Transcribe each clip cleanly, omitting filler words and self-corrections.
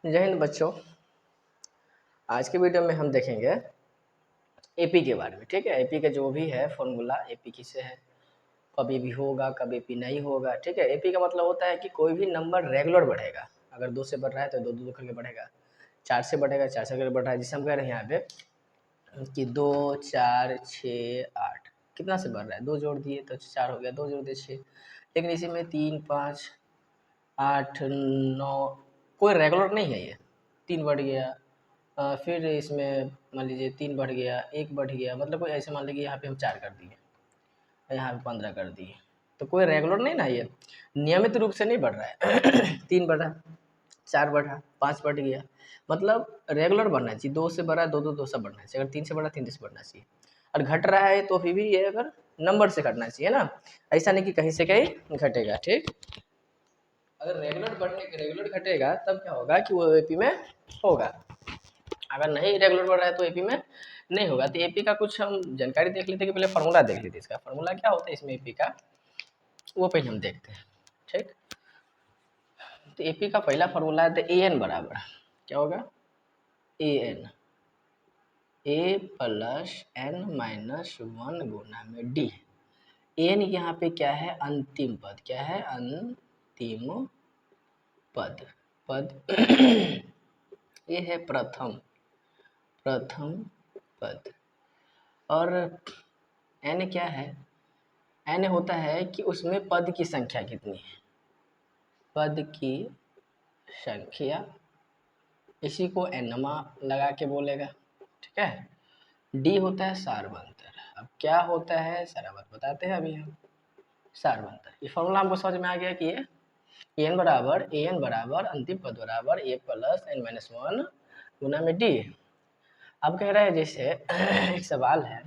जय हिंद बच्चों। आज के वीडियो में हम देखेंगे एपी के बारे में। ठीक है, एपी का जो भी है फॉर्मूला, एपी किससे है, कब एपी होगा कब एपी नहीं होगा। ठीक है, एपी का मतलब होता है कि कोई भी नंबर रेगुलर बढ़ेगा। अगर 2 से बढ़ रहा है तो दो दो करके बढ़ेगा, 4 से बढ़ेगा 4 से करके बढ़ रहा है। जिसे हम कह रहे हैं यहाँ पे कि 2 4 6 8 कितना से बढ़ रहा है, 2 जोड़ दिए तो 4 हो गया, 2 जोड़ दिए 6। लेकिन इसी में 3 5 8 9 कोई रेगुलर नहीं है। ये 3 बढ़ गया, फिर इसमें मान लीजिए 3 बढ़ गया, 1 बढ़ गया, मतलब कोई ऐसे मान लीजिए यहाँ पे हम 4 कर दिए, यहाँ पे 15 कर दिए, तो कोई रेगुलर नहीं ना, ये नियमित रूप से नहीं बढ़ रहा है। 3 बढ़ा, 4 बढ़ा, 5 बढ़ गया, मतलब रेगुलर बढ़ना चाहिए। 2 से बढ़ा 2 2 2 से बढ़ना चाहिए, अगर 3 से बढ़ा 3 से बढ़ना चाहिए। और घट रहा है तो फिर भी ये अगर नंबर से घटना चाहिए ना, ऐसा नहीं कि कहीं से कहीं घटेगा। ठीक, अगर रेगुलर घटेगा तब क्या होगा कि वो एपी में होगा, अगर नहीं रेगुलर बढ़ रहा है तो एपी में नहीं होगा। तो एपी का कुछ हम जानकारी देख लेते हैं कि पहले फार्मूला देख लेते हैं। इसका फार्मूला क्या होता है इसमें एपी का, वो पहले हम देखते हैं। ठीक, तो एपी का पहला फार्मूला है ए एन बराबर क्या होगा, a n a plus n minus 1 गुना में डी। एन यहाँ पे क्या है, अंतिम पद। क्या है, अंतिम पद। ये है प्रथम पद। और एन क्या है, एन होता है कि उसमें पद की संख्या कितनी है, पद की संख्या, इसी को एनमा लगा के बोलेगा। ठीक है, डी होता है सारवंतर। अब क्या होता है सारवंतर बताते हैं अभी हम। सारवंतर ये फॉर्मूला हमको समझ में आ गया कि ये एन बराबर अंतिम पद बराबर ए प्लस एन माइनस 1 गुना में डी। अब कह रहे हैं जैसे एक सवाल है,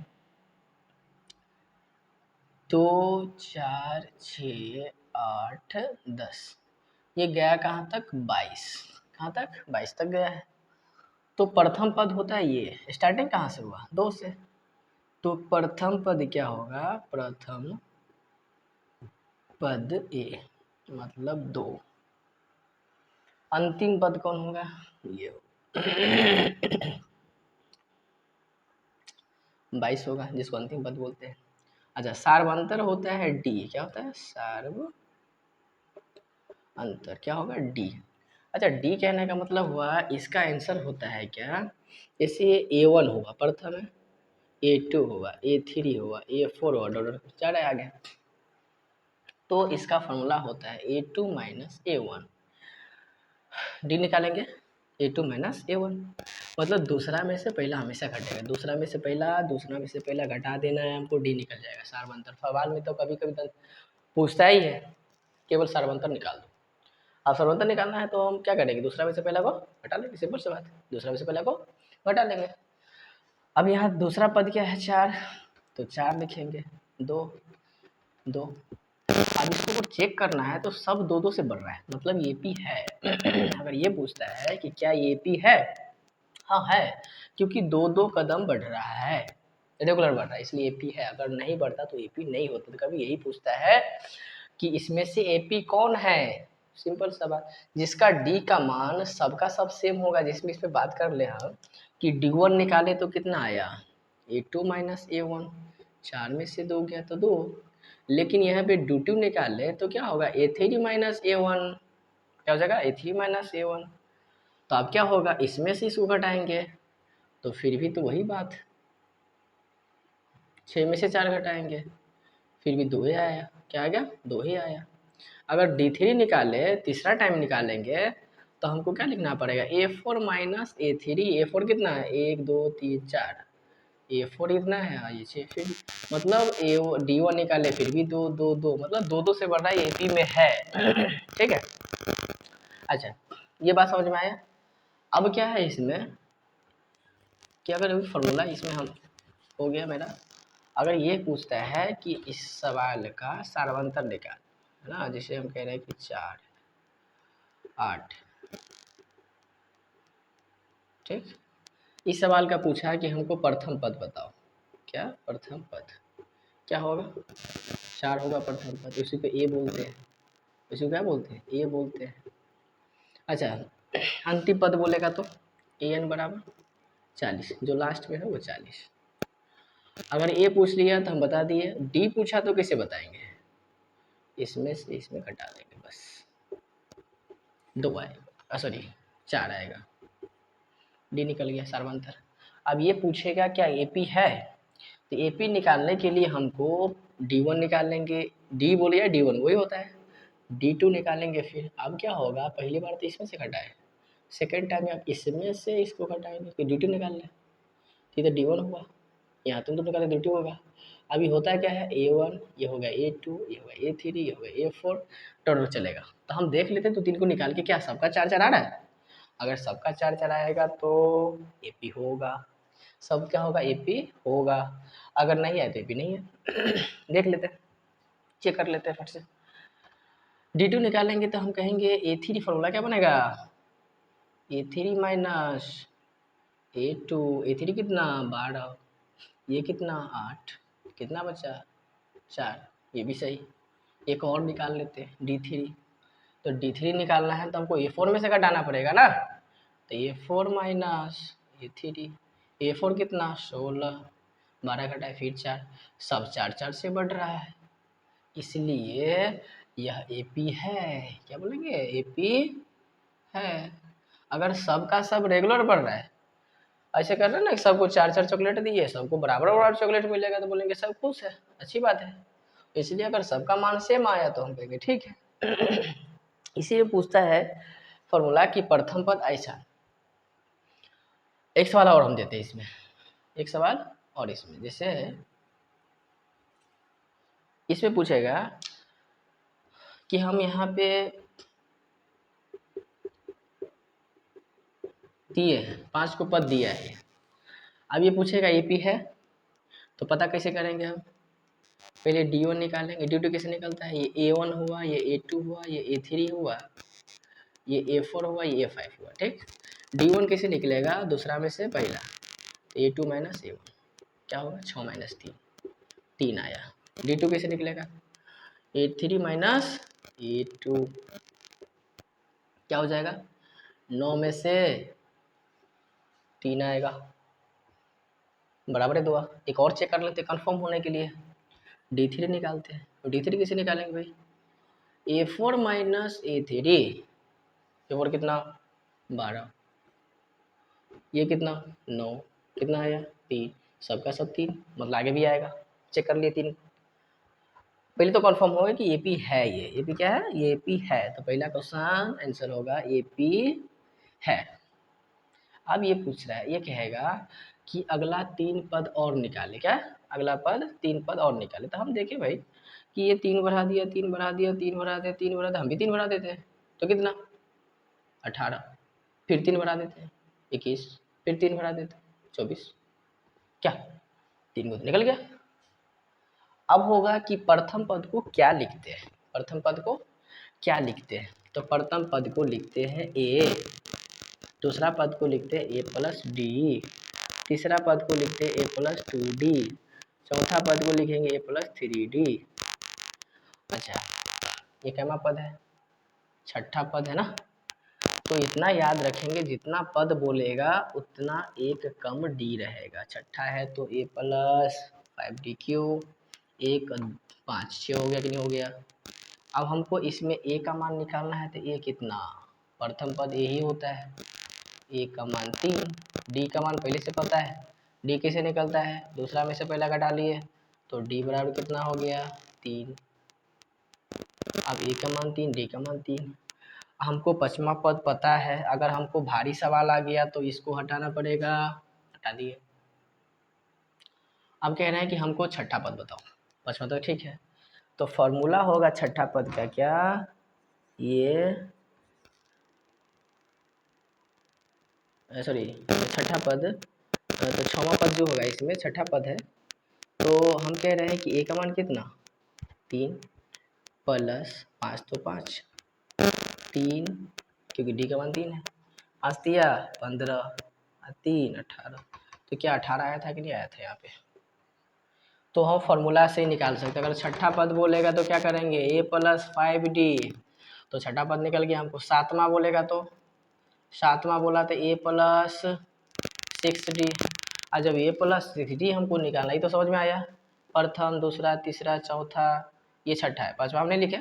2 4 6 8 10, ये गया कहाँ तक, 22। कहाँ तक, 22 तक गया है। तो प्रथम पद होता है ये, स्टार्टिंग कहाँ से हुआ, 2 से। तो प्रथम पद क्या होगा, प्रथम पद ए मतलब 2। अंतिम पद कौन होगा, ये 22 होगा, जिसको अंतिम पद बोलते हैं। अच्छा, सार्वंतर होता है डी। क्या होता है, सार्व अंतर क्या होगा, डी। अच्छा, डी कहने का मतलब हुआ इसका आंसर होता है क्या, जैसे A1 हुआ प्रथम है, A2 हुआ, A3 हुआ, A4 हुआ, डॉट चार आ गया। तो इसका फॉर्मूला होता है A2 माइनस A1। डी निकालेंगे, A2 माइनस A1, मतलब दूसरा में से पहला हमेशा घटेगा। दूसरा में से पहला घटा देना है हमको, डी निकल जाएगा। सार्वंतर सवाल में तो कभी कभी पूछता ही है, केवल सार्वंतर निकाल दो। अब सर्वंतर निकालना है तो हम क्या करेंगे, दूसरा में से पहला को घटा लेंगे, सिंपल सी बात है, दूसरा में से पहला को घटा लेंगे। अब यहाँ दूसरा पद क्या है, 4, तो 4 लिखेंगे, 2 2। अब इसको चेक करना है तो सब 2 2 से बढ़ रहा है, मतलब ये पी है। अगर ये पूछता है कि क्या ये पी है, हाँ है, क्योंकि 2 2 कदम बढ़ रहा है, रेगुलर बढ़ रहा है, इसलिए एपी है। अगर नहीं बढ़ता तो एपी नहीं होता। तो कभी यही पूछता है कि इसमें से एपी कौन है, सिंपल सा बात, जिसका डी का मान सबका सब सेम होगा। जिसमें इस पे बात कर ले हम कि D1 निकाले तो कितना आया, A2 माइनस A1, 4 में से 2 गया तो 2। लेकिन यहाँ पे D2 निकाले तो क्या होगा, A3 माइनस A1, क्या हो जाएगा, A3 माइनस A1। तो अब क्या होगा, इसमें से इसको घटाएंगे तो फिर भी तो वही बात, 6 में से 4 घटाएंगे फिर भी 2 ही आया। क्या आ गया, 2 ही आया। अगर D3 निकाले, तीसरा टाइम निकालेंगे तो हमको क्या लिखना पड़ेगा, A4 माइनस A3। A4 कितना है, 1 2 3 4, A4 इतना है, हाँ ये 6, फिर मतलब D1 निकाले फिर भी 2 2 2, मतलब 2 2 से बढ़ रहा है, AP में है। ठीक है, अच्छा ये बात समझ में आया। अब क्या है इसमें, क्या अगर फॉर्मूला इसमें हम हो गया मेरा, अगर ये पूछता है कि इस सवाल का सार्वंतर निकाल, है ना, जिसे हम कह रहे हैं कि 4 8। ठीक, इस सवाल का पूछा है कि हमको प्रथम पद बताओ। क्या, प्रथम पद क्या होगा, 4 होगा प्रथम पद, उसी को ए बोलते हैं। उसी को क्या बोलते हैं, ए बोलते हैं। अच्छा, अंतिम पद बोलेगा तो an बराबर 40, जो लास्ट में है वो 40। अगर ए पूछ लिया तो हम बता दिए, डी पूछा तो कैसे बताएंगे, इसमें से इसमें घटा देंगे बस, 2 आएगा, सॉरी 4 आएगा, डी निकल गया सार्वंतर। अब ये पूछेगा क्या एपी है, तो एपी निकालने के लिए हमको D1 निकालेंगे, डी बोले या D1 वही होता है, D2 निकालेंगे। फिर अब क्या होगा, पहली बार तो इसमें से घटाए, सेकेंड टाइम आप इसमें से इसको घटाएंगे कि D2 निकाल लें, तो D1 हुआ, यहाँ तुम तो निकाले D2 होगा। अभी होता क्या है, A1 ये हो गया, A2 ये हो गया, A3 ये हो गया, A4 टोटल चलेगा। तो हम देख लेते हैं तो 3 को निकाल के क्या सबका 4 आ रहा है, अगर सबका 4 आएगा तो एपी होगा, सब क्या होगा एपी होगा, अगर नहीं आए तो एपी नहीं है। देख लेते हैं, चेक कर लेते हैं फट से। D2 निकालेंगे तो हम कहेंगे A3 फॉर्मूला क्या बनेगा, A3 माइनस A2, A3 कितना 12, ये कितना 8, कितना बचा 4, ये भी सही। एक और निकाल लेते हैं D3, तो D3 निकालना है तो हमको A4 में से घटाना पड़ेगा ना, तो A4 माइनस A3, A4 कितना 16, 12 घटाए फिर 4, सब 4 से बढ़ रहा है, इसलिए यह AP है। क्या बोलेंगे, AP है। अगर सब का सब रेगुलर बढ़ रहा है, ऐसे कर रहे हैं ना, सबको 4 चॉकलेट दिए, सबको बराबर बराबर चॉकलेट मिलेगा, तो बोलेंगे सब खुश है, अच्छी बात है। इसलिए अगर सबका मान सेम आया तो हम कहेंगे ठीक है। इसीलिए पूछता है फॉर्मूला की प्रथम पद ऐसा। एक सवाल और हम देते हैं इसमें, एक सवाल और इसमें, जैसे इसमें पूछेगा कि हम यहाँ पे दिए हैं 5 को पद दिया है, अब ये पूछेगा एपी है, तो पता कैसे करेंगे हम, पहले D1 निकालेंगे, D2 कैसे निकलता है, ये A1 हुआ, ये A2 हुआ, ये A3 हुआ, ये A4 हुआ, ये A5 हुआ, ठीक। D1 कैसे निकलेगा, दूसरा में से पहला, तो A2 माइनस A1 क्या होगा 6 माइनस 3, 3 आया। D2 कैसे निकलेगा, A3 माइनस A2 क्या हो जाएगा, 9 में से 3 आएगा, बराबर है 2। एक और चेक कर लेते हैं कंफर्म होने के लिए, D3 निकालते हैं, तो D3 कैसे निकालेंगे भाई, A4 माइनस A3, A4 कितना 12, ये कितना 9, कितना आया 3, सबका सब 3, मतलब आगे भी आएगा, चेक कर लिए 3। पहले तो कंफर्म होगा कि एपी है, ये एपी क्या है, ये एपी है, तो पहला क्वेश्चन आंसर होगा एपी है। अब ये पूछ रहा है, ये कहेगा कि अगला 3 पद और निकाले, क्या अगला पद 3 पद और निकाले, तो हम देखें भाई कि ये 3 बढ़ा दिया, 3 बढ़ा दिया, 3 बढ़ा दिया, 3 बढ़ा दिया, हम भी 3 बढ़ा देते हैं, तो कितना 18, फिर 3 बढ़ा देते हैं 21, फिर 3 बढ़ा देते हैं 24, क्या 3 को तो निकल गया। अब होगा कि प्रथम पद को क्या लिखते हैं, प्रथम पद को क्या लिखते हैं, तो प्रथम पद को लिखते हैं ए, दूसरा पद को लिखते हैं ए प्लस डी, तीसरा पद को लिखते हैं ए प्लस 2D, चौथा पद को लिखेंगे ए प्लस 3D। अच्छा ये कैमा पद है, छठा पद है ना, तो इतना याद रखेंगे जितना पद बोलेगा उतना एक कम डी रहेगा, छठा है तो ए प्लस 5D क्यू, एक 5 6 हो गया कि नहीं हो गया। अब हमको इसमें ए का मान निकालना है, तो ए कितना, प्रथम पद ए ही होता है, ए का मान 3, डी का मान पहले से पता है, डी कैसे निकलता है, दूसरा में से पहला घटा लिए, तो डी बराबर कितना हो गया 3, अब ए का मान 3, डी का मान 3। हमको पचमा पद पता है, अगर हमको भारी सवाल आ गया तो इसको हटाना पड़ेगा, हटा दिए। अब कह रहे हैं कि हमको छठा पद बताओ, पचमा तो ठीक है, तो फॉर्मूला होगा छठा पद का क्या, ये सॉरी छठा पद, तो छठवां पद जो होगा इसमें छठा पद है, तो हम कह रहे हैं कि ए का मान कितना 3 प्लस 5 तो 5, 3 क्योंकि डी का मान 3 है, 5 दिया 15, 3 18, तो क्या 18 आया था कि नहीं आया था यहाँ पे, तो हम फॉर्मूला से ही निकाल सकते हैं। अगर छठा पद बोलेगा तो क्या करेंगे a प्लस 5D, तो छठा पद निकल गया, हमको सातवां बोलेगा तो सातवां बोला तो ए प्लस 6d। और जब ए प्लस 6d हमको निकालना, ही तो समझ में आया। प्रथम, दूसरा, तीसरा, चौथा, ये छठा है, पांचवा हमने लिखे।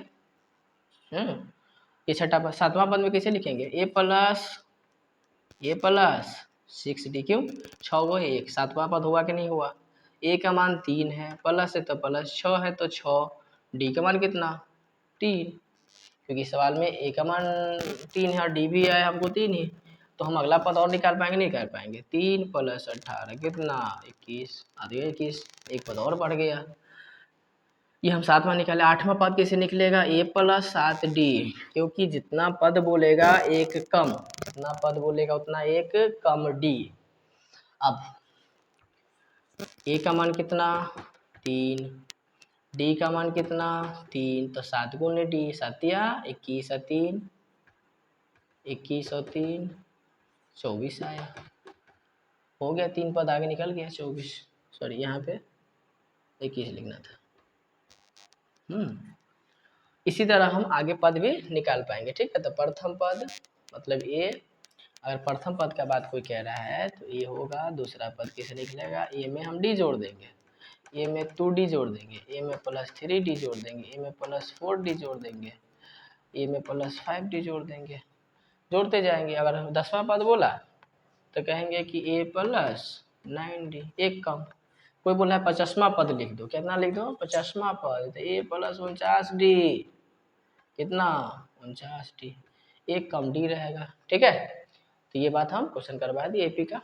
ये छठा पद, सातवां पद में कैसे लिखेंगे? ए प्लस 6d, क्यों? 6 वो 1, सातवां पद हुआ कि नहीं हुआ? ए का मान 3 है, प्लस है तो प्लस, 6 है तो 6, डी का मान कितना? 3, क्योंकि सवाल में ए का मान 3 है और डी भी है हमको 3 ही, तो हम अगला पद और निकाल पाएंगे? नहीं कर पाएंगे। 3 + 18 कितना? 21, आगे 21, एक पद और बढ़ गया। ये हम सातवां निकाले। आठवां पद कैसे निकलेगा? ए प्लस 7d, क्योंकि जितना पद बोलेगा एक कम, जितना पद बोलेगा उतना एक कम डी। अब ए का मान कितना? 3, डी का मान कितना? 3, तो 7 गुने डी, 7 या 21 और 3, 21 और 3 24 आया। हो गया, 3 पद आगे निकल गया 24, सॉरी यहाँ पे 21 लिखना था। इसी तरह हम आगे पद भी निकाल पाएंगे, ठीक है। तो प्रथम पद मतलब ए, अगर प्रथम पद का बात कोई कह रहा है तो ये होगा। दूसरा पद कैसे निकलेगा? ए में हम डी जोड़ देंगे, ए में 2d जोड़ देंगे, ए में +3d जोड़ देंगे, ए में +4d जोड़ देंगे, ए में +5d जोड़ देंगे, जोड़ते जाएंगे। अगर 10वां पद बोला तो कहेंगे कि ए प्लस 9d, एक कम। कोई बोला है 50वां पद लिख दो, कितना लिख दो? 50वां पद, तो ए प्लस 49d, कितना? 49d, एक कम डी रहेगा, ठीक है। तो ये बात हम क्वेश्चन करवा दिए एपी का।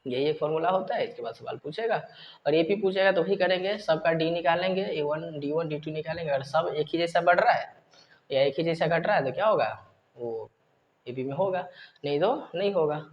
यही एक फॉर्मूला होता है, इसके बाद सवाल पूछेगा और एपी पूछेगा तो वही करेंगे, सबका डी निकालेंगे, A1 D1 D2 निकालेंगे। अगर सब एक ही जैसा बढ़ रहा है या एक ही जैसा घट रहा है तो क्या होगा? वो एपी में होगा, नहीं तो नहीं होगा।